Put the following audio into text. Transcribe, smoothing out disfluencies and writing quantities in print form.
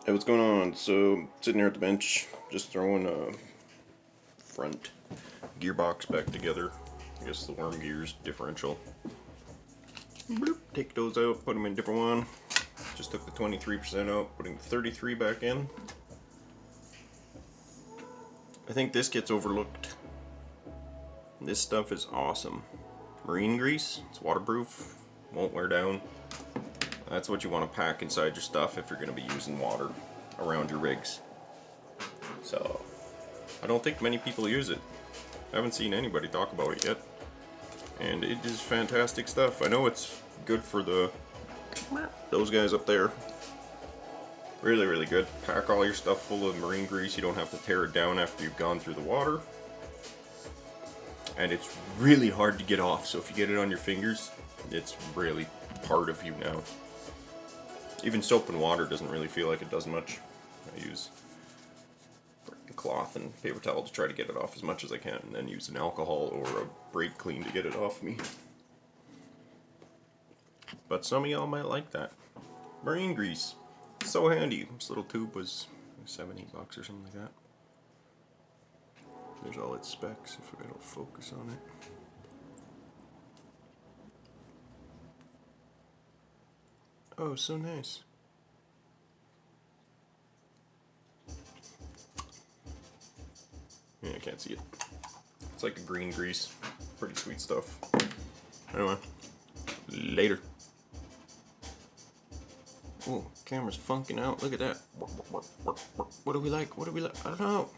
Hey, what's going on? So, sitting here at the bench, just throwing a front gearbox back together. I guess the worm gears differential. Bloop, take those out, put them in a different one. Just took the 23% out, putting the 33 back in. I think this gets overlooked. This stuff is awesome. Marine grease, it's waterproof, won't wear down. That's what you want to pack inside your stuff if you're going to be using water around your rigs. So, I don't think many people use it. I haven't seen anybody talk about it yet. And it is fantastic stuff. I know it's good for those guys up there. Really, really good. Pack all your stuff full of marine grease. You don't have to tear it down after you've gone through the water. And it's really hard to get off. So if you get it on your fingers, it's really part of you now. Even soap and water doesn't really feel like it does much. I use cloth and paper towel to try to get it off as much as I can, and then use an alcohol or a brake clean to get it off me. But some of y'all might like that. Marine grease. So handy. This little tube was $7, $8 or something like that. There's all its specs if I don't focus on it. Oh, so nice. Yeah, I can't see it. It's like a green grease. Pretty sweet stuff. Anyway, later. Oh, camera's funking out. Look at that. What do we like? What do we like? I don't know.